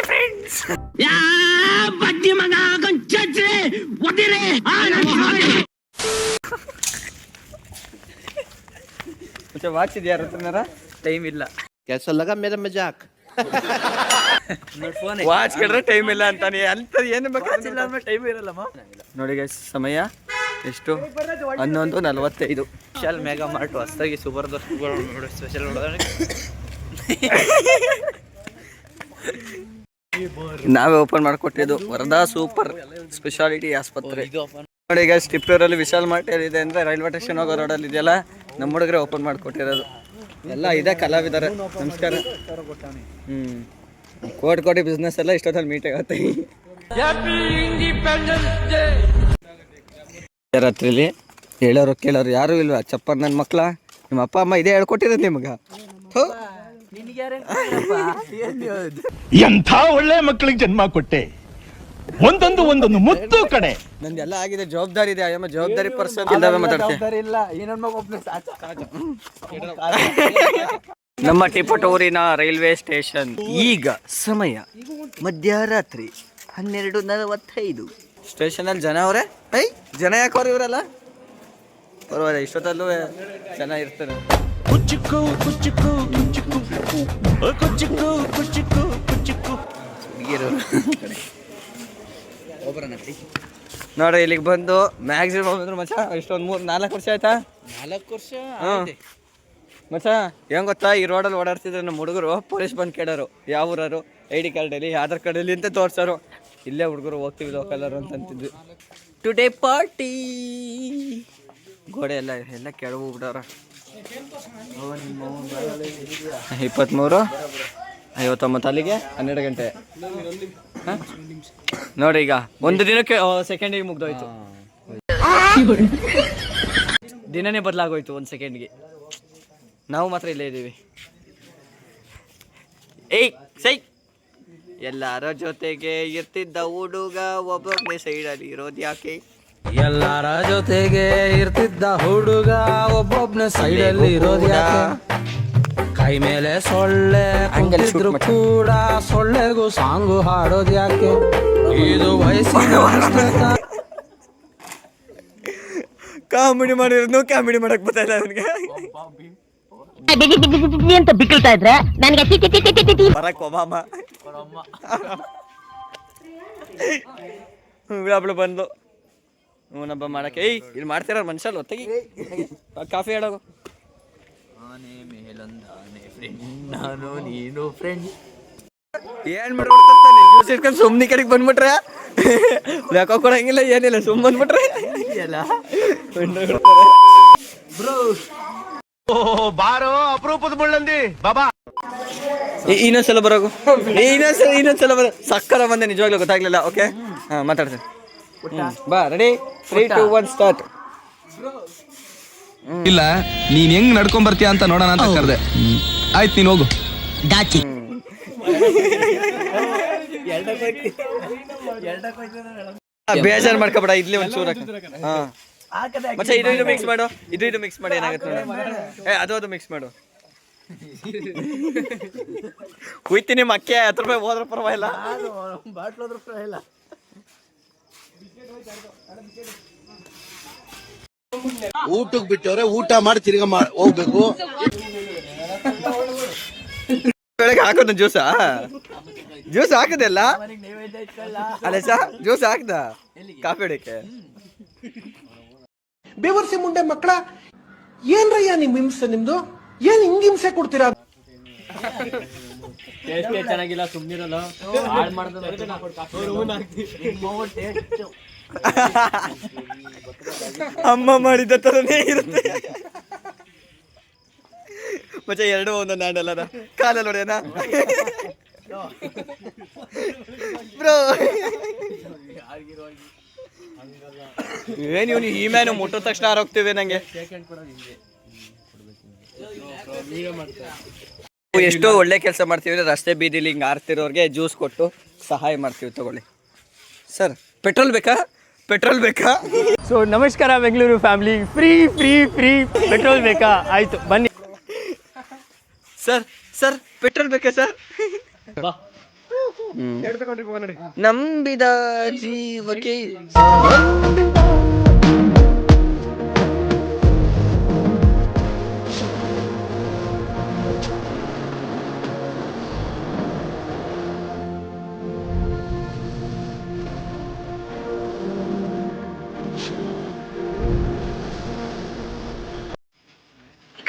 Friends watch ಇದೆಯಾ time ಇಲ್ಲ. कैसा लगा मेरा मजाक? ವಾಚ್ ಕೇಳಿದ್ರೆ ಟೈಮ್ ಇಲ್ಲ ಅಂತಾನೆ. ಅಂತ ಏನು ಬೇಕಾಗಿಲ್ಲ, ಟೈಮ್ ಇರಲ್ಲಮ್ಮ. ನೋಡಿ ಗೈಸ್, ಸಮಯ ಎಷ್ಟು? 11:45. ವಿಶಾಲ್ ಮೆಗಾ ಮಾರ್ಟ್ ಹೊಸದಾಗಿ ಸೂಪರ್ ನೋಡಿ ಸ್ಪೆಷಲ್ ನಾವೇ ಓಪನ್ ಮಾಡಿಕೊಟ್ಟಿದ್ದು ವರದಾ ಸೂಪರ್ ಸ್ಪೆಷಾಲಿಟಿ ಆಸ್ಪತ್ರೆ. ನೋಡಿ ಗೈಸ್, ಟಿಪ್ಪೂರಲ್ಲಿ ವಿಶಾಲ್ ಮಾರ್ಟ್ ಇದೆ ಅಂದ್ರೆ ರೈಲ್ವೆ ಸ್ಟೇಷನ್ ಹೋಗೋ ರೋಡಲ್ಲಿ ಇದೆಯಲ್ಲ, ನಮ್ಮ ಹುಡುಗರೆ ಓಪನ್ ಮಾಡಿಕೊಟ್ಟಿರೋದು. ಎಲ್ಲ ಇದೆ ಕಲಾವಿದರ. ನಮಸ್ಕಾರ. ಕೋಟಿ ಬಿಸ್ನೆಸ್ ಎಲ್ಲ ಇಷ್ಟೊತ್ತಲ್ಲಿ ಮೀಟ್ ಆಗುತ್ತೆ. ರಾತ್ರಿಲಿ ಹೇಳೋರು ಕೇಳೋರು ಯಾರು ಇಲ್ವಾ? ಚಪ್ಪರ್ ನನ್ನ ಮಕ್ಳ, ನಿಮ್ಮ ಅಪ್ಪ ಅಮ್ಮ ಇದೇ ಹೇಳ್ಕೊಟ್ಟಿರೋದು ನಿಮ್ಗೆ. ಎಂಥ ಒಳ್ಳೆ ಮಕ್ಕಳಿಗೆ ಜನ್ಮ ಕೊಟ್ಟೆ, ಒಂದೊಂದು ಮುತ್ತು ಕಡೆ. ನಂದೆಲ್ಲ ಆಗಿದೆ, ಜವಾಬ್ದಾರಿ ಇದೆ. ಅಯ್ಯಮ್ಮ ಜವಾಬ್ದಾರಿ ಪರ್ಸನ್ ಇಲ್ಲವೇ ಮಾತಾಡ್ತೀನಿ. ನಮ್ಮ ಟಿಪ್ಪಟೂರಿನ ರೈಲ್ವೆ ಸ್ಟೇಷನ್. ಈಗ ಸಮಯ ಮಧ್ಯರಾತ್ರಿ 12:45. ಸ್ಟೇಷನಲ್ಲಿ ಜನ ಅವರೇ. ಜನ ಯಾಕವ್ರು ಇವರೆಲ್ಲ? ಪರವಾಗಿಲ್ಲ, ಇಷ್ಟೊತ್ತಲ್ಲೂ ಜನ ಇರ್ತಾರೆ. ನೋಡ್ರಿ, ಇಲ್ಲಿಗೆ ಬಂದು ಮ್ಯಾಕ್ಸಿಮಮ್ ಅಂದ್ರೆ ಮಚ್ಚ ಇಷ್ಟೊಂದು 3-4 ವರ್ಷ ಆಯ್ತಾ? 4 ವರ್ಷ ಮಚ್ಚ ಹೆಂಗ್ ಗೊತ್ತಾ, ಈ ರೋಡಲ್ಲಿ ಓಡಾಡ್ತಿದ್ರೆ ನಮ್ಮ ಹುಡುಗರು ಪೊಲೀಸ್ ಬಂದು ಕೇಳೋರು, ಯಾವ ಊರವರು, ID ಕಾರ್ಡಲ್ಲಿ, ಆಧಾರ್ ಕಾರ್ಡಲ್ಲಿ ಅಂತ ತೋರ್ಸೋರು. ಇಲ್ಲೇ ಹುಡುಗರು ಹೋಗ್ತೀವಿ ಲೋಕಲರು ಅಂತಂತಿದ್ವಿ. Today party. ಗೋಡೆ ಎಲ್ಲ ಕೆಳಗೆ ಹೋಗ್ಬಿಡೋರ. 23:59 ಅಲ್ಲಿಗೆ 12 ಗಂಟೆ. ನೋಡಿ, ಈಗ ಒಂದು ದಿನಕ್ಕೆ ಸೆಕೆಂಡಿಗೆ ಮುಗ್ದೋಯ್ತು. ದಿನನೇ ಬದಲಾಗೋಯ್ತು ಒಂದು ಸೆಕೆಂಡ್ಗೆ. ನಾವು ಮಾತ್ರ ಇಲ್ಲೇ ಇದ್ದೀವಿ. ಸೈ ಎಲ್ಲರ ಜೊತೆಗೆ ಇರ್ತಿದ್ದ ಹುಡುಗ ಒಬ್ಬೊಬ್ಬನೇ ಸೈಡಲ್ಲಿ ಇರೋದು ಯಾಕೆ? ಎಲ್ಲರ ಜೊತೆಗೆ ಇರ್ತಿದ್ದ ಹುಡುಗ ಒಬ್ಬೊಬ್ನ ಸೈಡಲ್ಲಿ ಇರೋದು ಯಾಕೆ? ಕೈ ಮೇಲೆ ಸೊಳ್ಳೆ ಕುಂತಿದ್ರು ಕೂಡ ಸೊಳ್ಳೆಗೂ ಸಾಂಗು ಹಾಡೋದು ಯಾಕೆ? ಇದು ವಯಸ್ಸಿನ ಕಾಮಿಡಿ ಮಾಡಿರೋದು ಕಾಮಿಡಿ ಮಾಡಕ್ ಬರ್ತಾ ನನಗೆ. ಅಂತ ಬಿಕ್ಕಳ್ತಾ ಇದ್ರೆ ನನಗೆ ಬರಾಕ್ ಒಬಾಮ ಅವಳು ಬಂದ್ಲು ಹಬ್ಬ ಮಾಡಕ್ಕೆ. ಇಲ್ಲಿ ಮಾಡ್ತಿರ ಮನುಷ್ಯ ಹೊತ್ತಗಿ ಕಾಫಿ ಹೇಳೋಗು. ನಾನು ನೀನು ಫ್ರೆಂಡ್. ಏನ್ ಮಾಡ್ಬಿಡ್ತಾನೆ, ಜ್ಯೂಸ್ ಇಟ್ಕೊಂಡು ಸುಮ್ಮನೆ ಕಡೆಗೆ ಬಂದ್ಬಿಟ್ರೆ ಲೆಕ್ಕ ಕೊಡಂಗಿಲ್ಲ, ಏನಿಲ್ಲ, ಸುಮ್ ಬಂದ್ಬಿಟ್ರೆ ಬಾರೋ ಅಪರೂಪದ ಮುಳ್ಳಂದಿ ಬಾಬಾ. ಇನ್ನೊಂದ್ಸಲ ಬರೋಗು, ಇನ್ನೊಂದ್ಸಲ ಬರೋ. ಸಕ್ಕರ ಬಂದೆ, ನಿಜವಾಗ್ಲೂ ಗೊತ್ತಾಗ್ಲಿಲ್ಲ. ಓಕೆ, ಮಾತಾಡ್ತೀನಿ. ಬಾ, ರೆಡಿ, 3, 2, 1 ಸ್ಟಾರ್ಟ್. ಇಲ್ಲ, ನೀನ್ ಹೆಂಗ್ ನಡ್ಕೊಂಡ್ ಬರ್ತೀಯ ಅಂತ ನೋಡೋಣ ಅಂತ ಕರ್ದೆ. ಆಯ್ತು, ನೀನ್ ಹೋಗು. ಬೇಜಾರು ಮಾಡ್ಕೊಬೇಡ, ಇಡ್ಲಿ ಒಂಚೂರು. ಮತ್ತೆ ಇದು ಮಿಕ್ಸ್ ಮಾಡು, ಇದು ಮಿಕ್ಸ್ ಮಾಡಿ. ಏನಾಗುತ್ತೆ ಅದು ಮಿಕ್ಸ್ ಮಾಡು. ಕುಯ್ತೀನಿ ಮಕ್ಕೆ. 10 ರೂಪಾಯಿ ಹೋದ್ರ ಪರವಾಗಿಲ್ಲ, ಊಟಕ್ಕೆ ಬಿಟ್ಟವ್ರೆ, ಊಟ ಮಾಡಿ ತಿರ್ಗಾ ಹೋಗ್ಬೇಕು. ಬೆಳಗ್ಗೆ ಹಾಕೋದು ಜ್ಯೂಸ್ ಹಾಕದೆಲ್ಲ ಅಲ್ಲ ಸಾ, ಜ್ಯೂಸ್ ಹಾಕ್ದ ಕಾಫಿ ಹೊಡಿಕೆ. ಬೇವರ್ಸಿ ಮುಂಡೆ ಮಕ್ಕಳ, ಏನ್ರಯ್ಯ ನಿಮ್ ಹಿಂಸೆ? ನಿಮ್ದು ಏನ್ ಹಿಂಗ್ ಹಿಂಸೆ ಕೊಡ್ತೀರಾ? ಚೆನ್ನಾಗಿಲ್ಲ, ಸುಮ್ನಿರಲ್ಲ. ಅಮ್ಮ ಮಾಡಿದ ತರನೇ ಇರುತ್ತೆ ಮಚ್ಚ. 2 ಒಂದೊಂದು ಹ್ಯಾಂಡಲ್ ಅದ, ಕಾಲಲ್ಲಿ ಹೊಡೆಯೋಣ ಬ್ರೋ. ಏನ್ ಇವನು ಈ ಮ್ಯಾನು ಮುಟ್ಟೋ ತಕ್ಷಣ ಆರೋಗ್ತೀವಿ ನಂಗೆ. ಎಷ್ಟೋ ಒಳ್ಳೆ ಕೆಲಸ ಮಾಡ್ತೀವಿ, ರಸ್ತೆ ಬೀದಿಲಿ ಹಿಂಗೆ ಆರ್ತಿರೋರಿಗೆ ಜ್ಯೂಸ್ ಕೊಟ್ಟು ಸಹಾಯ ಮಾಡ್ತೀವಿ. ತಗೊಳ್ಳಿ ಸರ್. ಪೆಟ್ರೋಲ್ ಬೇಕಾ? ಸೊ ನಮಸ್ಕಾರ ಬೆಂಗಳೂರು ಫ್ಯಾಮಿಲಿ. ಫ್ರೀ ಪೆಟ್ರೋಲ್ ಬೇಕಾ? ಆಯ್ತು ಬನ್ನಿ ಸರ್. ಪೆಟ್ರೋಲ್ ಬೇಕಾ ಸರ್? ನಂಬಿದ ಜೀವಕ್ಕೆ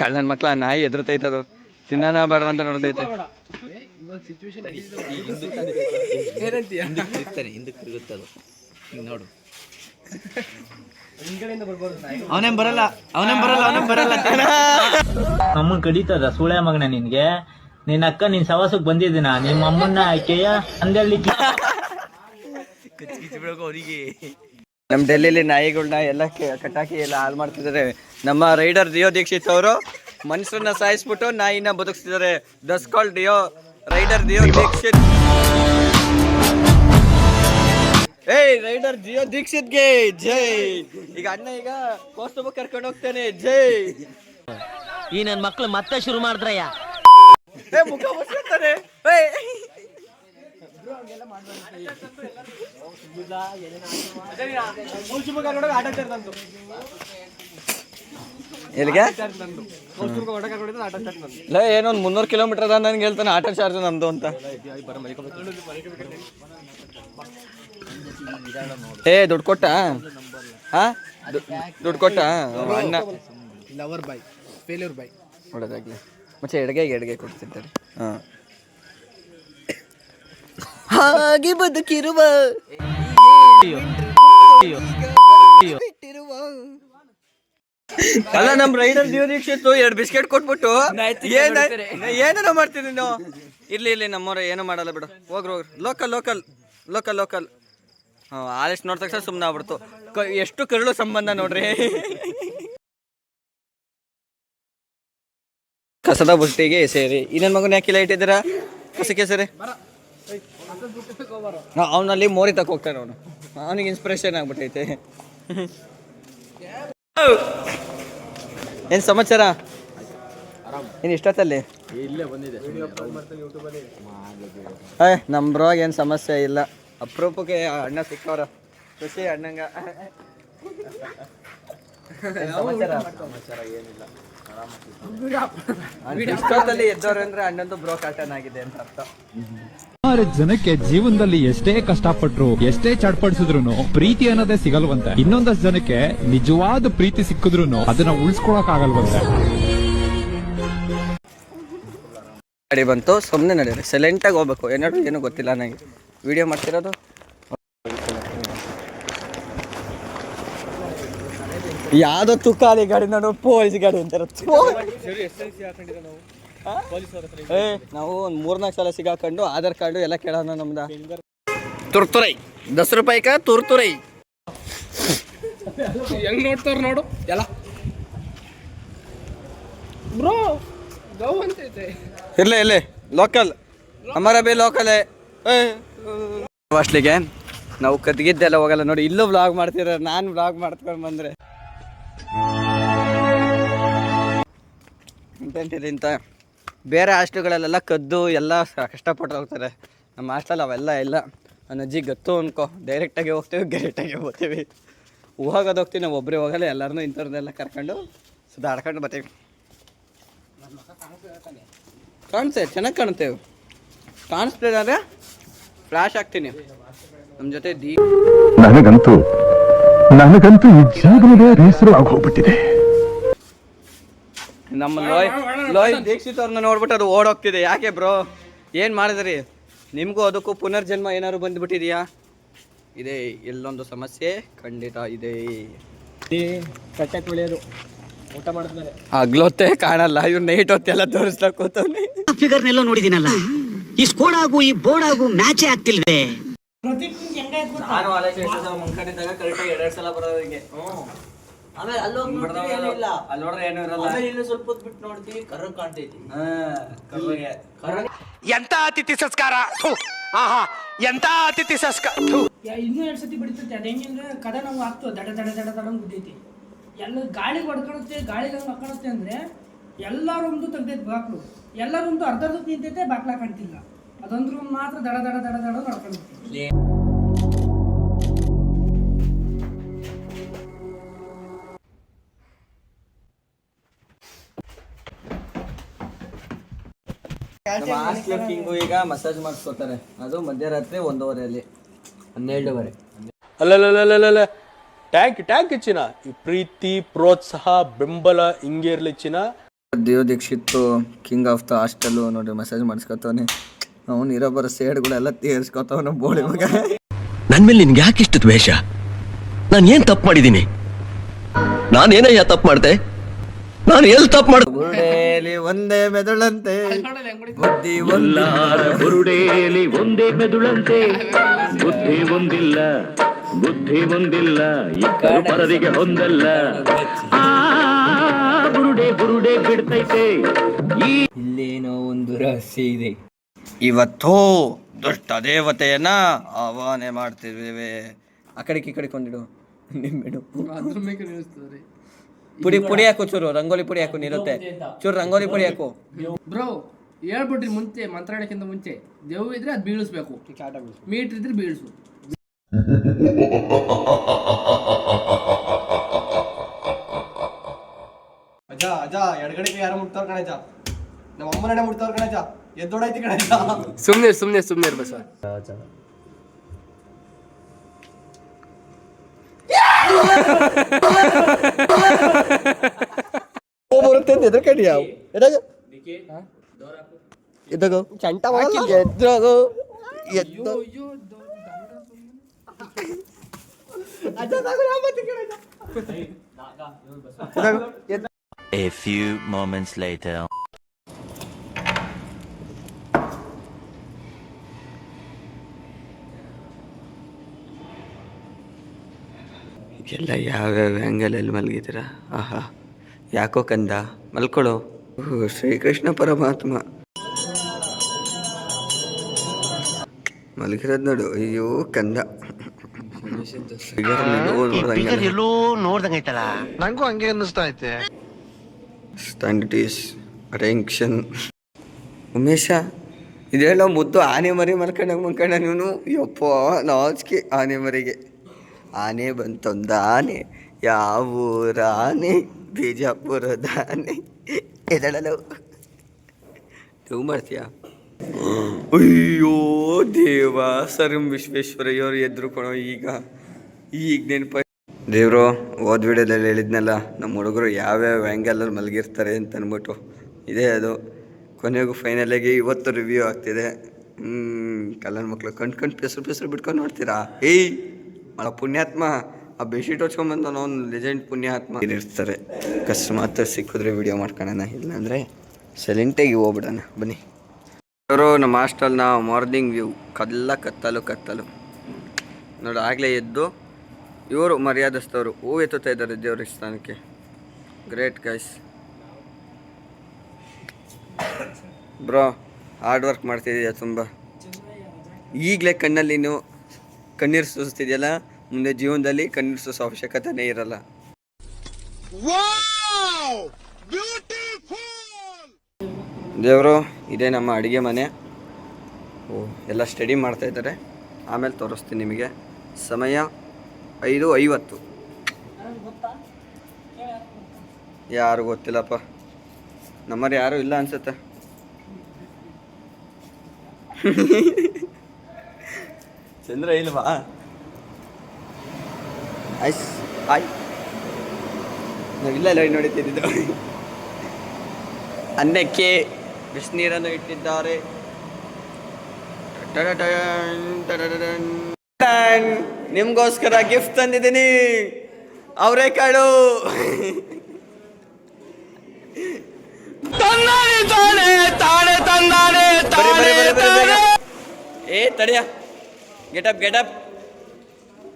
ಕಳ್ಳನ ಮಕ್ಳ ನಾಯಿ ಎದುರ್ತೈತದು ತಿನ್ನಾನ ಬೇಡ ಅಂತ ನೋಡ್ತೈತೆ. ನೋಡು ಅವನೇನ್ ಬರಲ್ಲ. ಅಮ್ಮನ್ ಕಡಿತದ ಸುಳೆ ಮಗನ ನಿನ್ಗೆ. ನಿನ್ನ ಅಕ್ಕ ನಿನ್ ಸವಾಸಕ್ ಬಂದಿದ್ದೀನ ನಿಮ್ಮ ಅಮ್ಮನ್ನ ಆಕೆಯ ಅಂದೇಳ್ಲಿಕ್ಕೆ. ನಮ್ ಡೆಲ್ಲಿಲಿ ನಾಯಿಗಳನ್ನ ಎಲ್ಲ ಕಟ್ಟಾಕಿ ಎಲ್ಲ ಹಾಳು ಮಾಡ್ತಿದ್ದಾರೆ. ನಮ್ಮ ರೈಡರ್ ದಿಯೋ ದೀಕ್ಷಿತ್ ಅವರು ಮನುಷ್ಯರನ್ನ ಸಾಯಿಸ್ಬಿಟ್ಟು ನಾಯಿನ ಬದುಕಿಸ್ತಿದ್ದಾರೆ. ದಸ್ ಕಾಲ್ ದಿಯೋ ರೈಡರ್ ದಿಯೋ ದೀಕ್ಷಿತ್. ಏಯ್ ರೈಡರ್ ದಿಯೋ ದೀಕ್ಷಿತ್ಗೆ ಜೈ. ಈಗ ಅಣ್ಣ ಈಗ ಕೋಸ್ತುಬ ಕರ್ಕೊಂಡು ಹೋಗ್ತಾನೆ. ಜೈ. ಈ ನನ್ ಮಕ್ಳು ಮತ್ತೆ ಶುರು ಮಾಡಿದ್ರಯ್ಯ. ಮುಖ ಮುಚ್ಚಿರ್ತಾರೆ. ಎಲ್ಲಿಗೆ ಏನೊಂದು 300 ಕಿಲೋಮೀಟರ್ ಅದ ನನ್ಗೆ ಹೇಳ್ತಾನೆ ಆಟೋ ಚಾರ್ಜ್ ನಮ್ದು ಅಂತ. ದುಡ್ಡು ಕೊಟ್ಟ ದುಡ್ಡು ಕೊಟ್ಟ ಅಣ್ಣ. ಲವರ್ ಬಾಯ್ ಫೇಲ್ಯೂರ್ ಬಾಯ್ ಒಳ್ಳೆದಾಗ್ಲಿ ಮತ್ತೆ ಎಡಗೆ ಕೊಡ್ತಿದ್ದಾರೆ. ಹಾಗೆ ಬದುಕಿರುವ ಅಲ್ಲ ನಮ್ ರೈಡರ್ ದಿಯೋ ದೀಕ್ಷಿತ್ 2 ಬಿಸ್ಕೆಟ್ ಕೊಟ್ಬಿಟ್ಟು ಏನೇನೋ ಮಾಡ್ತೀನಿ ನೀನು. ಇರ್ಲಿ ನಮ್ಮವ್ರ ಏನೋ ಮಾಡಲ್ಲ ಬಿಡು. ಹೋಗ್ರಿ ಲೋಕಲ್ ಆಲಿಸ್ಟ್ ನೋಡ್ ತಕ್ಷಣ ಸುಮ್ಮನೆ ಆಗ್ಬಿಡ್ತು. ಎಷ್ಟು ಕರುಳು ಸಂಬಂಧ ನೋಡ್ರಿ. ಕಸದ ಬುಟ್ಟಿಗೆ ಸೇರಿ ಇನ್ನೊಂದು ಮಗನ ಯಾಕಿಲ್ಲ ಇಟ್ಟಿದ್ದೀರಾ ಕಸಕ್ಕೆ ಸೇರಿ. ಅವನಲ್ಲಿ ಮೋರಿ ತಕ್ಕ ಹೋಗ್ತಾನೆ ಅವನು. ಅವನಿಗೆ ಇನ್ಸ್ಪಿರೇಷನ್ ಆಗ್ಬಿಟ್ಟೈತೆ. ಏನ್ ಸಮಾಚಾರ? ಏನ್ ಇಷ್ಟೊತ್ತಲ್ಲಿ ನಮ್ ಬ್ರೋಗ್ ಏನ್ ಸಮಸ್ಯೆ ಇಲ್ಲ. ಅಪರೂಪಕ್ಕೆ ಅಣ್ಣ ಸಿಕ್ಕವ್ರ ಖುಷಿ ಅಣ್ಣಂಗ. ಇಷ್ಟೊತ್ತಲ್ಲಿ ಎದ್ದವ್ರು ಅಂದ್ರೆ ಅಣ್ಣಂದು ಬ್ರೋ ಕಾಟನ್ ಆಗಿದೆ ಅಂತ ಅರ್ಥ. 6 ಜನಕ್ಕೆ ಜೀವನದಲ್ಲಿ ಎಷ್ಟೇ ಕಷ್ಟಪಟ್ರು ಎಷ್ಟೇ ಚಡ್ಪಡಿಸಿದ್ರು ಪ್ರೀತಿ ಅನ್ನೋದೇ ಸಿಗಲ್ವಂತೆ. ಇನ್ನೊಂದಷ್ಟು ಜನಕ್ಕೆ ನಿಜವಾದ ಪ್ರೀತಿ ಸಿಕ್ಕಿದ್ರು ಅದನ್ನ ಉಳಿಸ್ಕೊಳಕ್ ಆಗಲ್ವಂತೆ. ಗಾಡಿ ಬಂತು, ಸುಮ್ಮನೆ ನಡೀರಿ, ಸೈಲೆಂಟಾಗಿ ಹೋಗ್ಬೇಕು. ಏನು ಗೊತ್ತಿಲ್ಲ ನನಗೆ, ವಿಡಿಯೋ ಮಾಡ್ತಿರೋದು. ಯಾವ್ದೋ ತುಕಾಲಿ ಗಾಡಿ ನೋಡು, ಪೊಲೀಸ್ ಗಾಡಿ ಅಂತಾರ. ನಾವು ಒಂದು 3-4 ಸಲ ಸಿಗಾಕೊಂಡು ಆಧಾರ್ ಕಾರ್ಡು ಎಲ್ಲ ಕೇಳೋಣ ನಮ್ದ. ತುರ್ತುರೈ 10 ರೂಪಾಯಿಕ ತುರ್ತುರೈ ಹೆಂಗ್ ನೋಡ್ತಾರ ನೋಡು ಎಲ್ಲ ಬ್ರೋ. ಗೌ ಅಂತೈತೆ. ಇರ್ಲಿ ಲೋಕಲ್ ಅಮರ ಬಿ ಲೋಕಲ್. ಅಷ್ಟಲಿಗೆ ನಾವು ಕದ್ಗಿದ್ದೆಲ್ಲ ಹೋಗಲ್ಲ ನೋಡಿ. ಇಲ್ಲೂ ವ್ಲಾಗ್ ಮಾಡ್ತಿರ, ನಾನು ವ್ಲಾಗ್ ಮಾಡ್ಕೊಂಡು ಬಂದ್ರೆ ಇಂತ ಬೇರೆ ಹಾಸ್ಟೆಲ್ಗಳಲ್ಲೆಲ್ಲ ಕದ್ದು ಎಲ್ಲ ಕಷ್ಟಪಟ್ಟು ಹೋಗ್ತಾರೆ. ನಮ್ಮ ಹಾಸ್ಟೆಲ್ ಅವೆಲ್ಲ ಇಲ್ಲ. ನನ್ನ ಅಜ್ಜಿ ಗತ್ತು ಅನ್ಕೋ, ಡೈರೆಕ್ಟಾಗಿ ಹೋಗ್ತೀವಿ, ಡೈರೆಕ್ಟಾಗಿ ಹೋಗ್ತೀವಿ. ಹೋಗೋದು ಹೋಗ್ತೀವಿ, ನಾವು ಒಬ್ಬರೇ ಹೋಗಲ್ಲ. ಎಲ್ಲರನ್ನೂ ಇಂಥವ್ರನ್ನೆಲ್ಲ ಕರ್ಕೊಂಡು ಸುಧಾಡ್ಕೊಂಡು ಬರ್ತೀವಿ. ಕಾಣಿಸ್ತೇವೆ, ಚೆನ್ನಾಗಿ ಕಾಣುತ್ತೇವೆ. ಕಾಣಿಸ್ತಿದೆ ಅಂದರೆ ಫ್ಲ್ಯಾಶ್ ಆಗ್ತೀನಿ ನಮ್ಮ ಜೊತೆ. ನನಗಂತೂ ಈ ಜೀವನವೇ ಬೇಸರ ಆಗೋಗ್ಬಿಟ್ಟಿದೆ. ನಮ್ಮ ಲೋಯ್ ದೀಕ್ಷಿತ್ ಅವ್ರನ್ನ ನೋಡ್ಬಿಟ್ಟು ಅದು ಓಡೋಗ್ತಿದೆ. ಯಾಕೆ ಬ್ರೋ, ಏನು ಮಾಡಿದ್ರಿ? ನಿಮಗೂ ಅದಕ್ಕೂ ಪುನರ್ಜನ್ಮ ಏನಾದ್ರು ಬಂದ್ಬಿಟ್ಟಿದೆಯಾ? ಇದೆ, ಎಲ್ಲೊಂದು ಸಮಸ್ಯೆ ಖಂಡಿತ ಇದೆ. ಕಟ್ಟೆ ತೊಳೆಯೋದು, ಊಟ ಮಾಡಿದ್ಮೇಲೆ ಹಗ್ಲೊತ್ತೆ ಕಾಣಲ್ಲ, ಇವ್ರು ನೈಟ್ ಹೊತ್ತೆಲ್ಲ ತೋರಿಸ್ತಾ ಕೂತವ್ನೆ. ಫಿಗರ್ನೆಲ್ಲ ನೋಡಿದಿನಲ್ಲ, ಈ ಸ್ಕೋಡಾಗು ಈ ಬೋರ್ಡಾಗು ಮ್ಯಾಚೇ ಆಗ್ತಿಲ್ವೇ. ನಾನು ಮುಂಕಡಿದಾಗ ಕರೆಕ್ಟಾಗಿ 2 ಸಲ ಬರೋರಿಗೆ. ಆಮೇಲೆ ಅಲ್ಲಿ ನೋಡ್ರೆ ಏನೂ ಇರಲ್ಲ. ಇಲ್ಲಿ ಸ್ವಲ್ಪ ಹೊತ್ತು ಬಿಟ್ಟು ನೋಡ್ತೀವಿ, ಕರ್ರಗ್ ಕಾಣ್ತೈತಿ. ಎಂತ ಅತಿಥಿ ಸಂಸ್ಕಾರ, ಎಂತ ಅತಿಥಿ ಸಂಸ್ಕಾರ. ಇನ್ನೂ 2 ಸತಿ ಬಿಡ್ತೈತಿ. ಅದ ಹೆಂಗಂದ್ರೆ ಕದ ನಾವು ಆಗ್ತದೆ, ದಡ ಗುದ್ದೈತಿ. ಎಲ್ಲ ಗಾಳಿಗೆ ಹೊಡ್ಕೊಳುತ್ತೆ, ಗಾಳಿಗೆ ಹಂಗೆ ಹಾಕೊಳುತ್ತೆ ಅಂದ್ರೆ ಎಲ್ಲ ರೂಮ್ದು ತೆಗ್ದೈತೆ ಬಾಕ್ಲು. ಎಲ್ಲ ರೂಮ್ದು ಅರ್ಧಕ್ಕೆ ನಿಂತೈತೆ, ಬಾಕ್ಲ ಕಾಣ್ತಿಲ್ಲ. ಅದೊಂದು ರೂಮ್ ಮಾತ್ರ ದಡ ದಡ ದಡ ದಡ ನಡ್ಕೊಂಡು ನಮ್ಮ ಹಾಸ್ಟೆಲ್ ಕಿಂಗು ಈಗ ಮಸಾಜ್ ಮಾಡಿಸ್ಕೊತಾರೆ, ಅದು ಮಧ್ಯರಾತ್ರಿ 1:30 12:30. ಅಲ್ಲಲ್ಲಲ್ಲಲ್ಲ ಟ್ಯಾಂಕ್ ಚಿನ್ನ ಈ ಪ್ರೀತಿ ಪ್ರೋತ್ಸಾಹ ಬೆಂಬಲ ಹಿಂಗೆ ಇರ್ಲಿ ಚಿನ್ನ. Dev Dikshit king of the hostel ನೋಡಿ ಮಸಾಜ್ ಮಾಡಿಸ್ಕೊತವನೆ. ಅವನು ಇರೋ ಬರೋ ಸೇಡ್ಗಳೆಲ್ಲ ತೀರ್ಸ್ಕೊತವನ ಬೋಳಿ ಮಗ. ನನ್ ಮೇಲೆ ನಿನ್ಗೆ ಯಾಕೆ ಇಷ್ಟು ದ್ವೇಷ? ನಾನು ಏನ್ ತಪ್ಪು ಮಾಡಿದ್ದೀನಿ? ನಾನೇನಯ್ಯ ತಪ್ಪು ಮಾಡ್ದೆ? ನಾನು ಎಲ್ಲಿ ತಪ್ಪು ಮಾಡ? ಬುರುಡೇಲಿ ಒಂದೇ ಮೆದುಳಂತೆ ಬುದ್ಧಿ ಬುರುಡೇಲಿ ಒಂದೇ ಮೆದುಳಂತೆ ಬುದ್ಧಿ ಒಂದಿಲ್ಲ ಇಬ್ಬರು ಪರರಿಗೆ ಹೊಂದಲ್ಲ. ಬುರುಡೆ ಬಿಡ್ತೈತೆ. ಇಲ್ಲೇನೋ ಒಂದು ರಹಸ್ಯ ಇದೆ. ಇವತ್ತು ದುಷ್ಟ ದೇವತೆಯನ್ನ ಆಹ್ವಾನ ಮಾಡ್ತಿದ್ದೇವೆ. ಆ ಕಡೆಗೆ ಈ ಕಡೆಗೆ ಕೊಂದಿಡು ನಿಮ್ಮೆಡು ಪುಡಿ ಹಾಕು, ಚೂರು ರಂಗೋಲಿ ಪುಡಿ ಹಾಕು, ನಿರುತ್ತೆ ಚೂರು ರಂಗೋಲಿ ಪುಡಿ ಹಾಕು. ಬ್ರೋ ಹೇಳ್ಬಿಟ್ರಿ ಮುಂಚೆ ಮಂತ್ರಾಡಕ್ಕಿಂತ ಮುಂಚೆ ದೇವ್ ಇದ್ರೆ ಅದು ಬೀಳಿಸ್ಬೇಕು, ಮೀಟರ್ ಇದ್ರೆ ಬೀಳಿಸು. ಅಜ್ಜ ಎಡಗಡೆಗೆ ಯಾರು ಮುಟ್ತಾರ ಕಣಜ, ನಮ್ಮ ಅಮ್ಮನ ಮುಟ್ತಾರ ಕಣಜ, ಎದ್ದೋಡೈತಿ ಕಣಜ. ಸುಮ್ನೆ ಬಸ. ಬರುತ್ತೆ ಎದ್ರ ಕಡಿ ಯಾವ ಎದ್ದಾಗ ಚಂಟ ಎದ್ರಾಗು ಎದ್ದು A few moments later. ಎಲ್ಲ ಯಾವ್ಯಾವ ಆ್ಯಂಗಲಲ್ಲಿ ಮಲಗಿದ್ದೀರಾ? ಆಹಾ, ಯಾಕೋ ಕಂದ ಮಲ್ಕೊಳ್ಳೋ. ಶ್ರೀಕೃಷ್ಣ ಪರಮಾತ್ಮ ಮಲಗಿರೋದು ನೋಡು. ಅಯ್ಯೋ ಕಂದ, ಎಲ್ಲೋ ನೋಡ್ದಂಗೈತಲ್ಲ, ನಂಗೂ ಹಂಗೆ ಅನ್ನಿಸ್ತಾ ಐತೆ. ಸ್ಟ್ಯಾಂಡರ್ಡೀಸ್ ಅಟೆನ್ಷನ್. ಉಮೇಶ ಇದೆಲ್ಲ ಮುದ್ದು ಆನೆ ಮರಿ ಮಲ್ಕೊಂಡ ನೀನು. ಯಪ್ಪ ನಾಚಿಕೆ ಆನೆ ಮರಿಗೆ. ಆನೆ ಬಂತೊಂದು ಆನೆ, ಯಾವ ಊರಾನೆ? ಬಿಜಾಪುರದ ಆನೆ. ಎದಳಲು ನೀವು ಮಾಡ್ತೀಯಾ? ಅಯ್ಯೋ ದೇವ, ಸರ್ ವಿಶ್ವೇಶ್ವರಯ್ಯವ್ರು ಎದ್ರು ಕೊಡೋ. ಈಗ ನೆನಪ ದೇವರು ಹೋದ ವಿಡಿಯೋದಲ್ಲಿ ಹೇಳಿದ್ನಲ್ಲ, ನಮ್ಮ ಹುಡುಗರು ಯಾವ್ಯಾವ ಆ್ಯಂಗಲಲ್ಲಿ ಮಲಗಿರ್ತಾರೆ ಅಂತ ಅಂದ್ಬಿಟ್ಟು. ಇದೇ ಅದು ಕೊನೆಗೂ ಫೈನಲಾಗಿ ಇವತ್ತು ರಿವ್ಯೂ ಆಗ್ತಿದೆ. ಕಲ್ಲನ ಮಕ್ಕಳು ಕಣ್ ಪೆಸರು ಬಿಟ್ಕೊಂಡು ನೋಡ್ತೀರಾ? ಏಯ್ ಮಳ ಪುಣ್ಯಾತ್ಮ, ಆ ಬೆಡ್ಶೀಟ್ ಹೊಚ್ಕೊಂಡ್ಬಂದು ಅವ್ನು ಲೆಜೆಂಡ್ ಪುಣ್ಯಾತ್ಮ ಇರ್ತಾರೆ. ಅಕಸ್ಮಾತ್ ಸಿಕ್ಕಿದ್ರೆ ವಿಡಿಯೋ ಮಾಡ್ಕೊಳ್ಳೋಣ, ಇಲ್ಲಾಂದರೆ ಸೈಲೆಂಟಾಗಿ ಹೋಗ್ಬಿಡೋಣ. ಬನ್ನಿ ಅವರು ನಮ್ಮ ಹಾಸ್ಟೆಲ್ನ ಮಾರ್ನಿಂಗ್ ವ್ಯೂ. ಕತ್ತಲು ನೋಡಿ. ಆಗಲೇ ಎದ್ದು ಇವರು ಮರ್ಯಾದಸ್ತವರು ಹೂ ಎತ್ತುತ್ತಾ ಇದ್ದಾರೆ ದೇವ್ರ ಸ್ಥಾನಕ್ಕೆ. Great guys bro, hard work ಮಾಡ್ತಿದ್ದೀಯಾ ತುಂಬ. ಈಗಲೇ ಕಣ್ಣಲ್ಲಿ ನೀವು ಕಣ್ಣೀರು ಸೂಸ್ತಿದೆಯಲ್ಲ, ಮುಂದೆ ಜೀವನದಲ್ಲಿ ಕಣ್ಣೀರು ಸೂಸೋ ಅವಶ್ಯಕತೆನೇ ಇರಲ್ಲ. ದೇವರು ಇದೇ ನಮ್ಮ ಅಡುಗೆ ಮನೆ. ಎಲ್ಲ ಸ್ಟಡಿ ಮಾಡ್ತಾ ಇದ್ದಾರೆ, ಆಮೇಲೆ ತೋರಿಸ್ತೀನಿ ನಿಮಗೆ. ಸಮಯ 5:50. ಯಾರು ಗೊತ್ತಿಲ್ಲಪ್ಪ, ನಮ್ಮರು ಯಾರು ಇಲ್ಲ ಅನ್ಸುತ್ತೆ. ಚಂದ್ರ ಇಲ್ವಾ? ನಾವಿಲ್ಲ ನೋಡುತ್ತಿದ್ದು. ಅನ್ನಕ್ಕೆ ಬಿಸಿನೀರನ್ನು ಇಟ್ಟಿದ್ದಾರೆ. ನಿಮ್ಗೋಸ್ಕರ ಗಿಫ್ಟ್ ತಂದಿದ್ದೀನಿ, ಅವರೆಕಾಳು. ಏ ತಡಿಯ, ಗೆಟಪ್.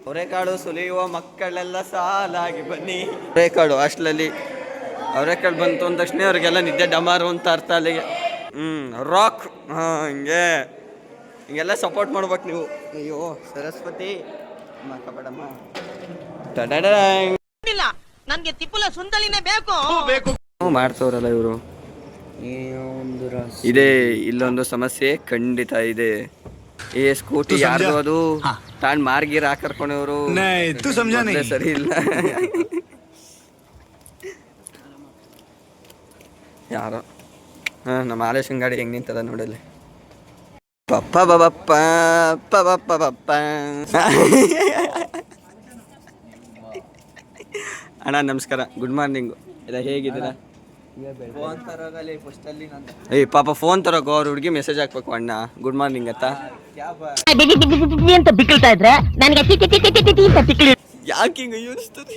ಅವರೆಕಾಳು ಸುಲಿಯುವ ಮಕ್ಕಳೆಲ್ಲ ಸಾಲಾಗಿ ಬನ್ನಿ. ಅವರೆಕಾಳು ಹಾಸ್ಟೆಲಲ್ಲಿ ಅವರೆಕಾಳು ಬಂತು ಅಂದ ತಕ್ಷಣ ಅವ್ರಿಗೆಲ್ಲ ನಿದ್ದೆ ಡಮಾರು ಅಂತ ಅರ್ಥ. ಅಲ್ಲಿಗೆ ರಾಕ್. ಹಿಂಗೆಲ್ಲ ಸಪೋರ್ಟ್ ಮಾಡ್ಬೇಕು ನೀವು. ಅಯ್ಯೋ ಸರಸ್ವತಿ ಮಕ್ಕಬೇಡಮ್ಮ. ನನ್ಗೆ ತಿಪ್ಪಲ ಸುಂದಲಿನೇ ಬೇಕು ಮಾಡ್ತವ್ರಲ್ಲ ಇವರು. ಇದೆ ಇಲ್ಲೊಂದು ಸಮಸ್ಯೆ ಖಂಡಿತ ಇದೆ. ಈ ಸ್ಕೂಟಿ ಯಾರ್ದು ಅದು ತಾನ್ ಮಾರ್ಗೀರ್ ಹಾಕರ್ಕೊಂಡವರು ಸರಿ ಇಲ್ಲ. ಯಾರೋ ನಮ್ಮ ಆಲೇಶನ್ ಗಾಡಿ ಹೆಂಗ್ ನಿಂತದ ನೋಡಲ್ಲಿ. ಪಪ್ಪ ಬಪ್ಪ ಪಪ್ಪ ಬಪ್ಪ. ಅಣ್ಣ ನಮಸ್ಕಾರ, ಗುಡ್ ಮಾರ್ನಿಂಗು. ಇಲ್ಲ ಹೇಗಿದ್ದೀರಾ? ಏಯ್ ಪಾಪ ಫೋನ್ ತರೋಕೋ, ಅವ್ರ ಹುಡುಗಿ ಮೆಸೇಜ್ ಹಾಕ್ಬೇಕು ಅಣ್ಣ ಗುಡ್ ಮಾರ್ನಿಂಗ್ ಅಂತ. ಅಂತ ಬಿಕ್ಕಳ್ತಾ ಇದ್ರೆ ನನಗೆ ಯಾಕೆ ಹಿಂಗ ಯೋಚಿಸ್ತದೆ?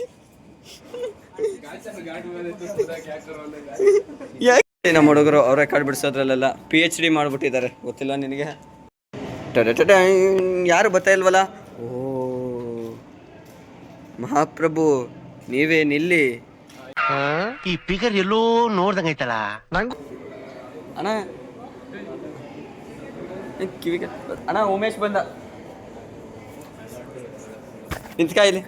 ನಮ್ಮ ಹುಡುಗರು ಅವ್ರ ರೆಕಾರ್ಡ್ ಬಿಡಿಸೋದ್ರಲ್ಲೆಲ್ಲ PhD ಮಾಡ್ಬಿಟ್ಟಿದ್ದಾರೆ, ಗೊತ್ತಿಲ್ಲ ನಿನಗೆ? ಯಾರು ಬರ್ತಾ ಇಲ್ವಲ್ಲ? ಓ ಮಹಾಪ್ರಭು ನೀವೇ ನಿಲ್ಲಿ. ಈ ಫಿಗರ್ ಎಲ್ಲೋ ನೋಡ್ದಂಗೈತಲ್ಲ ನಂಗೆ. ಅಣ್ಣ ಕಿವಿಗೆ ಅಣ್ಣ ಉಮೇಶ್ ಬಂದ. ನಿಂತ್ಕ ಇಲ್ಲಿ,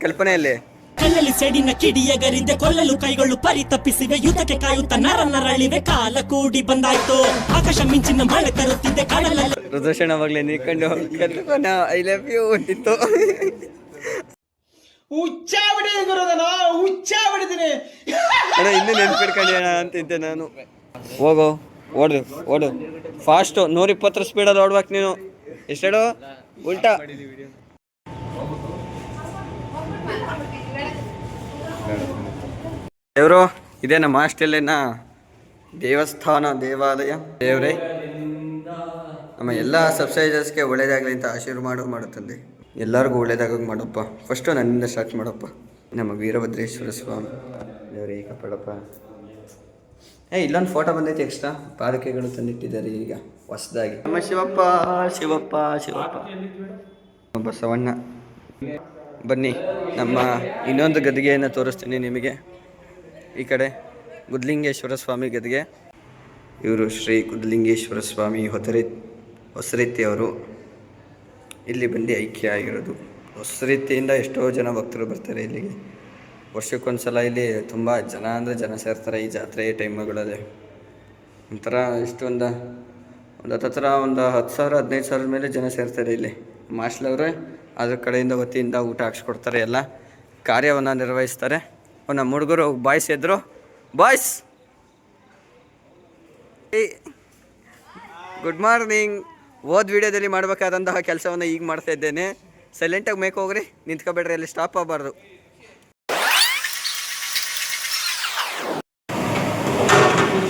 ಕಲ್ಪನೆಯಲ್ಲಿ ಕಲ್ಲಲ್ಲಿ ಸೆಡಿನ ಕಿಡಿಯಗರಿಂದ ಕೊಲ್ಲಲು ಕೈಗಳು ಪರಿ ತಪ್ಪಿಸಿವೆ, ಯುದ್ಧಕ್ಕೆ ಕಾಯುತ್ತ ನರಳಿವೆ, ಕಾಲ ಕೂಡಿ ಬಂದಾಯ್ತು, ಆಕಾಶ ಮಿಂಚಿನ ಮಳೆ ತರುತ್ತಿದ್ದೆ ಕಡಲಲ್ಲಿ. ಪ್ರದರ್ಶನವಾಗ್ಲೇ ನೀಕೊಂಡು ಕಲ್ಪನ ಐ ಲವ್ ಯು ಅಂತಿತ್ತು. ಅಣ್ಣ ಇನ್ನೂ ನೆನ್ಪಿಡ್ಕೊಂಡಿ ಅಣ್ಣ ಅಂತಿದ್ದೆ ನಾನು. ಹೋಗು ಓಡು ಫಾಸ್ಟು 120 ಸ್ಪೀಡಲ್ಲಿ ಓಡ್ಬೇಕು ನೀನು. ಎಷ್ಟೇಳು ಉಲ್ಟಾ. ದೇವರು ಇದೇ ನಮ್ಮ ಹಾಸ್ಟೆಲಿನ ದೇವಸ್ಥಾನ ದೇವಾಲಯ. ದೇವರೇ ನಮ್ಮ ಎಲ್ಲ ಸಬ್ಸ್ಕ್ರೈಬರ್ಸ್ಗೆ ಒಳ್ಳೇದಾಗಲಿ ಅಂತ ಆಶೀರ್ವಾದ ಮಾಡುತ್ತದೆ. ಎಲ್ಲರಿಗೂ ಒಳ್ಳೇದಾಗ ಮಾಡಪ್ಪ. ಫಸ್ಟು ನನ್ನಿಂದ ಸ್ಟಾರ್ಟ್ ಮಾಡಪ್ಪ. ನಮ್ಮ ವೀರಭದ್ರೇಶ್ವರ ಸ್ವಾಮಿ ದೇವರೇ ಕಾಪಾಡಪ್ಪ. ಇಲ್ಲೊಂದು ಫೋಟೋ ಬಂದೈತಿ, ಎಕ್ಸ್ಟ್ರಾ ಪಾದಕೆಗಳು ತಂದಿಟ್ಟಿದ್ದಾರೆ ಈಗ ಹೊಸದಾಗಿ. ನಮ್ಮ ಶಿವಪ್ಪ ಶಿವಪ್ಪ ಶಿವಪ್ಪ ಬಸವಣ್ಣ. ಬನ್ನಿ ನಮ್ಮ ಇನ್ನೊಂದು ಗದ್ಗೆಯನ್ನು ತೋರಿಸ್ತೀನಿ ನಿಮಗೆ. ಈ ಕಡೆ ಗುದ್ಲಿಂಗೇಶ್ವರ ಸ್ವಾಮಿ ಗದ್ಗೆ. ಇವರು ಶ್ರೀ ಗುದ್ಲಿಂಗೇಶ್ವರ ಸ್ವಾಮಿ ಹೊಸರೀತಿ ಅವರು ಇಲ್ಲಿ ಬಂದು ಐಕ್ಯ ಆಗಿರೋದು. ಹೊಸರೀತಿಯಿಂದ ಎಷ್ಟೋ ಜನ ಭಕ್ತರು ಬರ್ತಾರೆ ಇಲ್ಲಿಗೆ. ವರ್ಷಕ್ಕೊಂದ್ಸಲ ಇಲ್ಲಿ ತುಂಬ ಜನ ಅಂದರೆ ಜನ ಸೇರ್ತಾರೆ ಈ ಜಾತ್ರೆ ಟೈಮ್ಗಳಲ್ಲಿ. ಒಂಥರ ಇಷ್ಟೊಂದು ಹತ್ತಿರ ಒಂದು 10,000-15,000 ಮೇಲೆ ಜನ ಸೇರ್ತಾರೆ ಇಲ್ಲಿ. ಮಾಸ್ಟ್ಲವ್ರೆ ಅದ್ರ ಕಡೆಯಿಂದ ವತಿಯಿಂದ ಊಟ ಹಾಕ್ಸ್ಕೊಡ್ತಾರೆ, ಎಲ್ಲ ಕಾರ್ಯವನ್ನು ನಿರ್ವಹಿಸ್ತಾರೆ. ನಮ್ಮ ಹುಡುಗರು ಬಾಯ್ಸ್ ಎದ್ರು. Boys good morning. ವಿಡಿಯೋದಲ್ಲಿ ಮಾಡಬೇಕಾದಂತಹ ಕೆಲಸವನ್ನು ಈಗ ಮಾಡ್ತಾ ಇದ್ದೇನೆ. ಸೈಲೆಂಟಾಗಿ ಮೇಕ್ ಹೋಗ್ರಿ, ನಿಂತ್ಕೊಬೇಡ್ರಿ, ಅಲ್ಲಿ ಸ್ಟಾಪ್ ಆಗಬಾರ್ದು.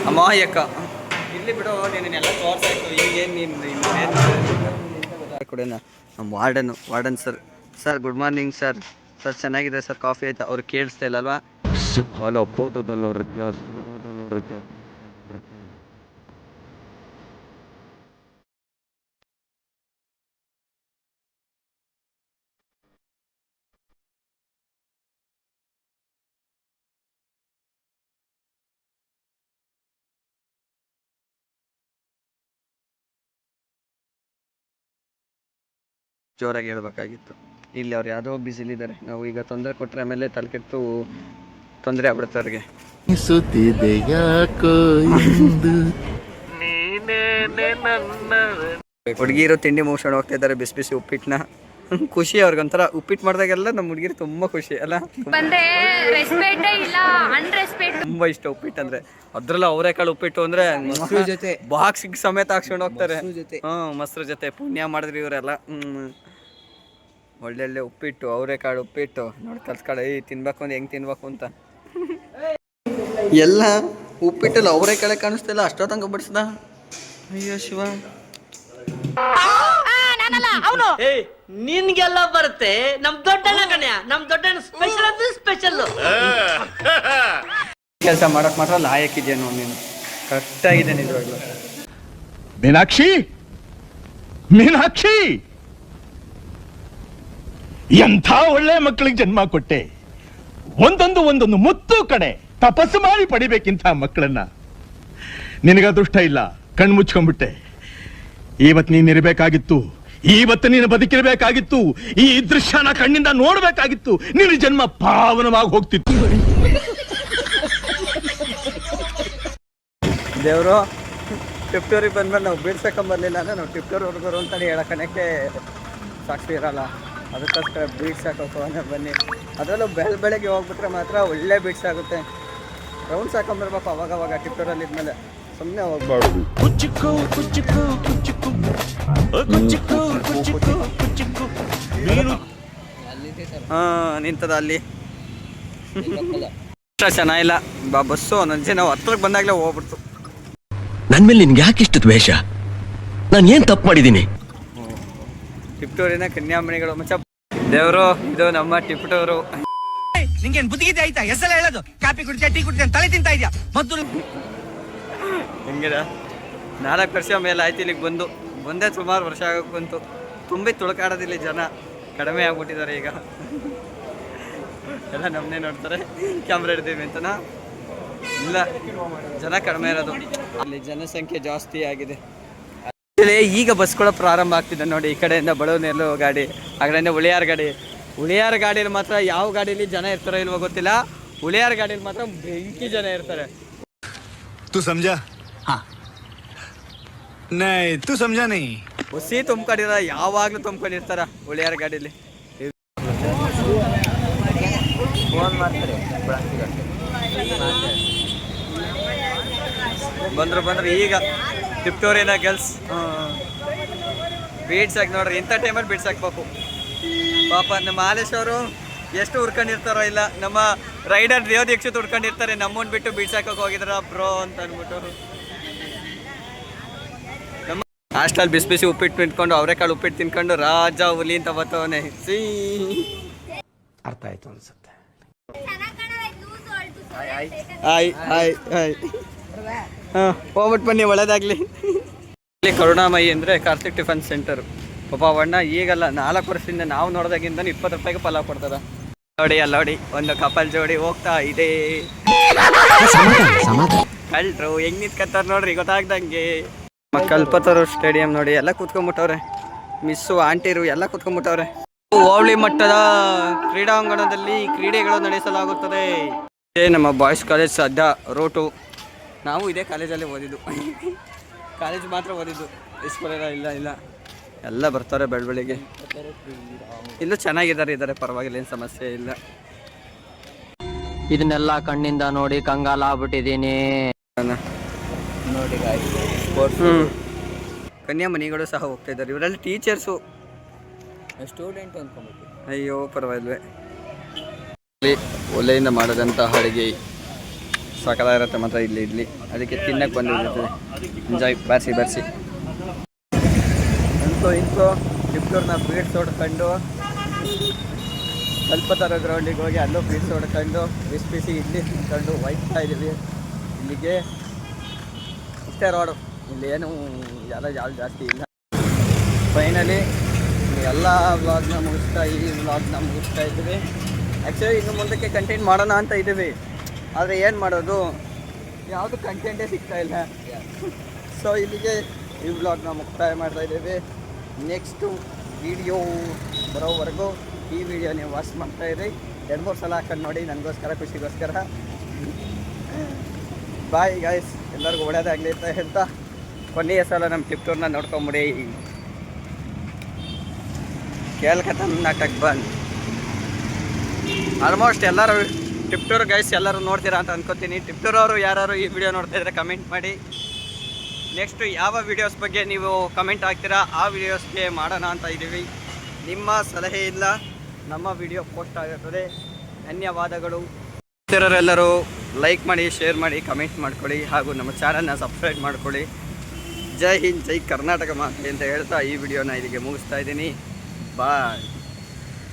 ಅಮ್ಮ ಅಕ್ಕ ಇಲ್ಲಿ ಬಿಡು, ನೀನೆಲ್ಲ ತೋರ್ಸಾಯ್ತು. ಈಗೇನು ನೀನು ಕೊಡೋಣ. ನಮ್ಮ warden sir good morning sir. ಚೆನ್ನಾಗಿದೆ ಸರ್, ಕಾಫಿ ಆಯ್ತಾ? ಅವ್ರು ಕೇಳಿಸ್ತಾ ಇಲ್ಲಲ್ವಾ? ಜೋರಾಗಿ ಹೇಳ್ಬೇಕಾಗಿತ್ತು. ಇಲ್ಲಿ ಅವ್ರು ಯಾವುದೋ ಬಿಸಿಲಿದ್ದಾರೆ. ನಾವು ಈಗ ತೊಂದರೆ ಕೊಟ್ಟರೆ ಆಮೇಲೆ ತಲೆ ಕೆಟ್ಟು ತೊಂದರೆ ಆಗ್ಬಿಡುತ್ತೆ ಅವ್ರಿಗೆ. ಹುಡುಗಿರು ತಿಂಡಿ ಮುಗಿಸ್ಕೊಂಡು ಹೋಗ್ತಾ ಇದ್ದಾರೆ, ಬಿಸಿ ಬಿಸಿ ಉಪ್ಪಿಟ್ಟನ್ನ. ಖುಷಿ ಅವ್ರಿಗೊಂಥರ. ಉಪ್ಪಿಟ್ಟು ಮಾಡಿದಾಗೆಲ್ಲ ನಮ್ಮ ಹುಡುಗಿರು ತುಂಬ ಖುಷಿ ಅಲ್ಲ. ತುಂಬ ಇಷ್ಟ ಉಪ್ಪಿಟ್ಟು ಅಂದರೆ. ಅದ್ರಲ್ಲ ಅವರೆಕಾಳು ಉಪ್ಪಿಟ್ಟು ಅಂದರೆ ಬಾಕ್ಸಿಗೆ ಸಮೇತ ಹಾಕ್ಸ್ಕೊಂಡು ಹೋಗ್ತಾರೆ. ಮೊಸರು ಜೊತೆ ಪುಣ್ಯ ಮಾಡಿದ್ರಿ ಇವರೆಲ್ಲ. ಒಳ್ಳೊಳ್ಳೆ ಉಪ್ಪಿಟ್ಟು, ಅವರೆಕಾಳು ಉಪ್ಪಿಟ್ಟು ನೋಡಿ ಕಲ್ಸ್ಕಾಳು. ತಿನ್ಬೇಕು ಅಂದ್ರೆ ಹೆಂಗೆ ತಿನ್ಬೇಕು ಅಂತ ಎಲ್ಲ ಉಪ್ಪಿಟ್ಟಲ್ಲಿ ಅವರೆಕಾಳೆ ಕಾಣಿಸ್ತಿಲ್ಲ. ಅಷ್ಟೊತ್ತಂಗ ಬಡಿಸ್ದ. ಅಯ್ಯೋ ಶಿವ. ನಿನ್ಗೆಲ್ಲ ಬರುತ್ತೆ, ನಮ್ ದೊಡ್ಡಣ್ಣ ಕಣ್ಯ, ನಮ್ ದೊಡ್ಡಣ್ಣ ಸ್ಪೆಷಲ್ ಅಂದ್ರೆ ಸ್ಪೆಷಲ್. ಕೆಲಸ ಮಾಡಕ್ ಮಾತ್ರ ಲಾಯಕ್ಕಿದ್ಯಾ ನೋಡಿ ನೀನು. ಕರೆಕ್ಟಾಗಿದೆ ನಿಜವಾಗ್ಲು. ಮೀನಾಕ್ಷಿ ಎಂಥ ಒಳ್ಳೆ ಮಕ್ಕಳಿಗೆ ಜನ್ಮ ಕೊಟ್ಟೆ. ಒಂದೊಂದು ಮುತ್ತು ಕಡೆ ತಪಸ್ಸು ಮಾಡಿ ಪಡಿಬೇಕಿಂತ ಮಕ್ಕಳನ್ನ. ನಿನಗ ಅದೃಷ್ಟ ಇಲ್ಲ, ಕಣ್ಣು ಮುಚ್ಕೊಂಡ್ಬಿಟ್ಟೆ. ಇವತ್ತು ನೀನ್ ಇರಬೇಕಾಗಿತ್ತು, ಇವತ್ತು ನೀನು ಬದುಕಿರಬೇಕಾಗಿತ್ತು, ಈ ದೃಶ್ಯನ ಕಣ್ಣಿಂದ ನೋಡ್ಬೇಕಾಗಿತ್ತು. ನಿನ್ನ ಜನ್ಮ ಪಾವನವಾಗಿ ಹೋಗ್ತಿತ್ತು. ದೇವರು ಟಿಪ್ಟೂರಿಗೆ ಬಂದ್ಮೇಲೆ ನಾವು ಬೀಡ್ಸಕೊಂಬರ್ಲಿಲ್ಲ ಅಂದರೆ ನಾವು ಟಿಪ್ಟೂರ್ ಹುಡುಗರು ಅಂತಲೇ ಹೇಳೋಕನಕ್ಕೆ ಸಾಕ್ಷಿ ಇರೋಲ್ಲ. ಅದಕ್ಕೋಸ್ಕರ ಬೀಡ್ಸ್ ಹಾಕೋಕೆ ಬನ್ನಿ. ಅದರಲ್ಲೂ ಬೆಳಗ್ಗೆ ಹೋಗ್ಬಿಟ್ರೆ ಮಾತ್ರ ಒಳ್ಳೆ ಬೀಡ್ಸ್ ಆಗುತ್ತೆ. ರೌಂಡ್ಸ್ ಹಾಕೊಂಬರ್ಬೇಕು ಅವಾಗವಾಗ ಟಿಪ್ಟೂರಲ್ಲಿ ಇದ್ಮೇಲೆ, ಸುಮ್ಮನೆ ಹೋಗ್ಬಾರ್ದು. ನಿಂತದ ಅಲ್ಲಿ ಚೆನ್ನಾಗಿಲ್ಲ ಬಸ್ಸು. ಒಂದೊಂದು ನಾವು ಹತ್ರಕ್ಕೆ ಬಂದಾಗಲೇ ಹೋಗ್ಬಿಡ್ತು. ನನ್ ಮೇಲೆ ನಿನ್ಗೆ ಯಾಕೆ ಇಷ್ಟು ದ್ವೇಷ? ನಾನು ಏನ್ ತಪ್ಪು ಮಾಡಿದ್ದೀನಿ? ಟಿಪ್ಟೂರಿನ ಕನ್ಯಾಮಣಿಗಳು ಮಚ್ಚ. ದೇವರು ಇದು ನಮ್ಮ ಟಿಪ್ಟೂರು. ನಿಂಗೇನ್ ಬುದ್ಧಿಗಿದ್ದೆ ಆಯ್ತಾ? ಹೆಸರು ಹೇಳೋದು ಕಾಫಿ ಕುಡಿದ್ಯಾ ಟೀ ಕುಡಿದ್ಯಾ ತಲೆ ತಿಂತಾ ಇದ್ಯಾ? ಮತ್ತು ಹಿಂಗಿದೆ 4 ವರ್ಷ ಮೇಲೆ ಆಯ್ತು ಇಲ್ಲಿಗೆ ಬಂದೇ ಸುಮಾರು ವರ್ಷ ಆಗೋಕೆ ಬಂತು. ತುಂಬಿ ತುಳ್ಕಾಡೋದಿಲ್ಲ ಜನ, ಕಡಿಮೆ ಆಗ್ಬಿಟ್ಟಿದ್ದಾರೆ ಈಗ. ಎಲ್ಲ ನಮ್ಮನ್ನೇ ನೋಡ್ತಾರೆ ಕ್ಯಾಮ್ರಾ ಹಿಡ್ತೀವಿ ಅಂತನ. ಇಲ್ಲ, ಜನ ಕಡಿಮೆ ಇರೋದು. ಅಲ್ಲಿ ಜನಸಂಖ್ಯೆ ಜಾಸ್ತಿ ಆಗಿದೆ. ಈಗ ಬಸ್ಗಳು ಪ್ರಾರಂಭ ಆಗ್ತಿದೆ ನೋಡಿ. ಈ ಕಡೆಯಿಂದ ಬಡವನೆಲ್ಲೋ ಗಾಡಿ, ಆ ಕಡೆಯಿಂದ ಉಳಿಯಾರ ಗಾಡಿಯಲ್ಲಿ ಮಾತ್ರ ಯಾವ ಗಾಡೀಲಿ ಜನ ಇರ್ತಾರೋ ಇಲ್ವೋ ಗೊತ್ತಿಲ್ಲ. ಉಳಿಯಾರ ಗಾಡೀಲಿ ಮಾತ್ರ ಬೆಂಕಿ ಜನ ಇರ್ತಾರೆ. तू समझा? हाँ नहीं तू समझा नहीं. ಹುಸಿ ತುಂಬ್ಕೊಂಡಿರ, ಯಾವಾಗಲೂ ತುಂಬ್ಕೊಂಡಿರ್ತಾರ ಉಳಿಯಾರ ಗಾಡೀಲಿ. ಫೋನ್ ಮಾಡ್ತಾರೆ ಬಂದ್ರು ಈಗ ಟಿಪ್ಟೂರಿನ ಗರ್ಲ್ಸ್ ಬೀಡ್ಸ್ ಹಾಕಿ ನೋಡ್ರಿ. ಇಂಥ ಟೈಮಲ್ಲಿ ಬೀಡ್ಸ್ ಹಾಕ್ಬೇಕು ಪಾಪ. ನಮ್ಮ ಆಲೇಶ್ ಅವರು ಎಷ್ಟು ಹುಡ್ಕೊಂಡಿರ್ತಾರೋ ಇಲ್ಲ, ನಮ್ಮ ರೈಡರ್ ದೇವ್ ದೀಕ್ಷಿತ್ ಹುಡ್ಕೊಂಡಿರ್ತಾರೆ. ನಮ್ಮನ್ನ ಬಿಟ್ಟು ಬೀಡ್ಸ್ ಹಾಕೋಕೆ ಹೋಗಿದ್ರ ಬ್ರೋ ಅಂತ ಅಂದ್ಬಿಟ್ಟು. ನಮ್ಮ ಹಾಸ್ಟೆಲ್ ಬಿಸಿ ಬಿಸಿ ಉಪ್ಪಿಟ್ಟು ತಿನ್ಕೊಂಡು, ಅವರೆಕಾಳು ಉಪ್ಪಿಟ್ಟು ತಿನ್ಕೊಂಡು ರಾಜ ಹುಲಿ ಅಂತ ಬರ್ತವನೆ. ಅರ್ಥ ಆಯ್ತು ಅನ್ಸುತ್ತೆ. ಹೋಗ್ಬಿಟ್ಟು ಬನ್ನಿ, ಒಳ್ಳೇದಾಗ್ಲಿ. ಇಲ್ಲಿ ಕರುಣಾಮಯಿ ಅಂದರೆ ಕಾರ್ತಿಕ್ ಟಿಫನ್ ಸೆಂಟರ್. ಪಾಪ ಅವಣ್ಣ ಈಗಲ್ಲ 4 ವರ್ಷದಿಂದ ನಾವು ನೋಡಿದಾಗಿಂದ 20 ರೂಪಾಯಿಗೆ ಪಲಾವ್ ಕೊಡ್ತದ. ನೋಡಿ ಒಂದು ಕಪಲ್ ಜೋಡಿ ಹೋಗ್ತಾ ಇದೆ. ಕಳ್ರು ಹೆಂಗ್ ನಿಂತ್ಕತ್ತಾರ ನೋಡ್ರಿ, ಗೊತ್ತಾಗ್ದಂಗೆ. ಕಲ್ಪತರು ಸ್ಟೇಡಿಯಂ ನೋಡಿ, ಎಲ್ಲ ಕೂತ್ಕೊಂಡ್ಬಿಟ್ಟವ್ರೆ. ಮಿಸ್ಸು ಆಂಟಿರು ಎಲ್ಲ ಕೂತ್ಕೊಂಡ್ಬಿಟ್ಟವ್ರೆ. ಹೋಬಳಿ ಮಟ್ಟದ ಕ್ರೀಡಾಂಗಣದಲ್ಲಿ ಕ್ರೀಡೆಗಳು ನಡೆಸಲಾಗುತ್ತದೆ. ನಮ್ಮ ಬಾಯ್ಸ್ ಕಾಲೇಜ್ ಸದ್ಯ ರೂಟು. ನಾವು ಇದೇ ಕಾಲೇಜಲ್ಲಿ ಓದಿದ್ದು. ಕಾಲೇಜ್ ಮಾತ್ರ ಓದಿದ್ದು, ಸ್ಕೂಲೆಲ್ಲ ಇಲ್ಲ. ಎಲ್ಲ ಬರ್ತಾರೆ ಬೆಳಬೆಳಿಗ್ಗೆ. ಇಲ್ಲೂ ಚೆನ್ನಾಗಿದ್ದಾರೆ, ಪರವಾಗಿಲ್ಲ, ಏನು ಸಮಸ್ಯೆ ಇಲ್ಲ. ಇದನ್ನೆಲ್ಲ ಕಣ್ಣಿಂದ ನೋಡಿ ಕಂಗಾಲ ಆಗ್ಬಿಟ್ಟಿದ್ದೀನಿ ನೋಡಿ. ಕನ್ಯಾಮಣಿಗಳು ಸಹ ಹೋಗ್ತಾ ಇದ್ದಾರೆ. ಇವರೆಲ್ಲ ಟೀಚರ್ಸು, ಸ್ಟೂಡೆಂಟ್ ಅಂದ್ಕೊಂಡ್ಬಿಟ್ಟು. ಅಯ್ಯೋ ಪರವಾಗಿಲ್ವೇ. ಒಲೆಯಿಂದ ಮಾಡಿದಂಥ ಅಡುಗೆ ಸಕಲಾಗಿರುತ್ತೆ ಮಾತ್ರ ಇಡ್ಲಿ. ಅದಕ್ಕೆ ತಿನ್ನಕ್ಕೆ ಬಂದಿರ್ತದೆ. ಎಂಜಾಯ್, ಬರ್ಸಿ. ಇಂತು ಟಿಪ್ಟೂರ್ನ ಬೀಡ್ಸ್ ಹೊಡ್ಕೊಂಡು ಕಲ್ಪತರ ಗ್ರೌಂಡಿಗೆ ಹೋಗಿ ಅಲ್ಲೂ ಬೀಡ್ಸ್ ಹೊಡ್ಕೊಂಡು ಬಿಸಿ ಇಡ್ಲಿ ತಿನ್ಕೊಂಡು ಹೋಗ್ತಾ ಇದ್ದೀವಿ. ಇಲ್ಲಿಗೆ ಇಷ್ಟೇ ರೋಡು, ಇಲ್ಲಿ ಏನು ಯಾವ ಜಾಸ್ತಿ ಇಲ್ಲ. ಫೈನಲಿ ಎಲ್ಲ ವ್ಲಾಗ್ನ ಮುಗಿಸ್ತಾ ಇದ್ದೀವಿ. ಆ್ಯಕ್ಚುಲಿ ಇನ್ನು ಮುಂದಕ್ಕೆ ಕಂಟೆಂಟ್ ಮಾಡೋಣ ಅಂತ ಇದ್ದೀವಿ, ಆದರೆ ಏನು ಮಾಡೋದು, ಯಾವುದು ಕಂಟೆಂಟೇ ಸಿಗ್ತಾ ಇಲ್ಲ. ಸೊ ಇಲ್ಲಿಗೆ ಈ ವ್ಲಾಗ್ನ ಮುಕ್ತಾಯ ಮಾಡ್ತಾ ಇದ್ದೀವಿ. ನೆಕ್ಸ್ಟು ವಿಡಿಯೋ ಬರೋವರೆಗೂ ಈ ವಿಡಿಯೋ ನೀವು ವಾಚ್ ಮಾಡ್ತಾಯಿರಿ. 2-3 ಸಲ ಹಾಕೊಂಡು ನೋಡಿ, ನನಗೋಸ್ಕರ, ಖುಷಿಗೋಸ್ಕರ. ಬಾಯ್ ಗೈಸ್, ಎಲ್ಲರಿಗೂ ಒಳ್ಳೆಯದಾಗಲಿ ಅಂತ ಹೇಳ್ತಾ ಕೊನೆಯ ಸಲ ನಮ್ಮ ಟಿಪ್ಟೂರ್ನ ನೋಡ್ಕೊಂಬಿಡಿ. ಕೇಳ್ಕತ್ತ ನಾಟಕ ಬಂದ್. ಆಲ್ಮೋಸ್ಟ್ ಎಲ್ಲರೂ ಟಿಪ್ಟೂರ್ ಗೈಸ್ ಎಲ್ಲರೂ ನೋಡ್ತೀರಾ ಅಂತ ಅನ್ಕೋತೀನಿ. ಟಿಪ್ಟೂರ್ ಅವರು ಯಾರು ಈ ವಿಡಿಯೋ ನೋಡ್ತಾ ಇದ್ರೆ ಕಮೆಂಟ್ ಮಾಡಿ. ನೆಕ್ಸ್ಟು ಯಾವ ವಿಡಿಯೋಸ್ ಬಗ್ಗೆ ನೀವು ಕಮೆಂಟ್ ಹಾಕ್ತೀರಾ ಆ ವಿಡಿಯೋಸ್ಗೆ ಮಾಡೋಣ ಅಂತ ಇದ್ದೀವಿ. ನಿಮ್ಮ ಸಲಹೆಯಿಂದ ನಮ್ಮ ವಿಡಿಯೋ ಪೋಸ್ಟ್ ಆಗಿರ್ತದೆ. ಧನ್ಯವಾದಗಳು. ಎಲ್ಲರೂ ಲೈಕ್ ಮಾಡಿ, ಶೇರ್ ಮಾಡಿ, ಕಮೆಂಟ್ ಮಾಡ್ಕೊಳ್ಳಿ, ಹಾಗೂ ನಮ್ಮ ಚಾನಲ್ನ ಸಬ್ಸ್ಕ್ರೈಬ್ ಮಾಡ್ಕೊಳ್ಳಿ. ಜೈ ಹಿಂದ್, ಜೈ ಕರ್ನಾಟಕ ಮಾತೆ ಅಂತ ಹೇಳ್ತಾ ಈ ವಿಡಿಯೋನ ಇಲ್ಲಿಗೆ ಮುಗಿಸ್ತಾ ಇದ್ದೀನಿ. ಬಾಯ್.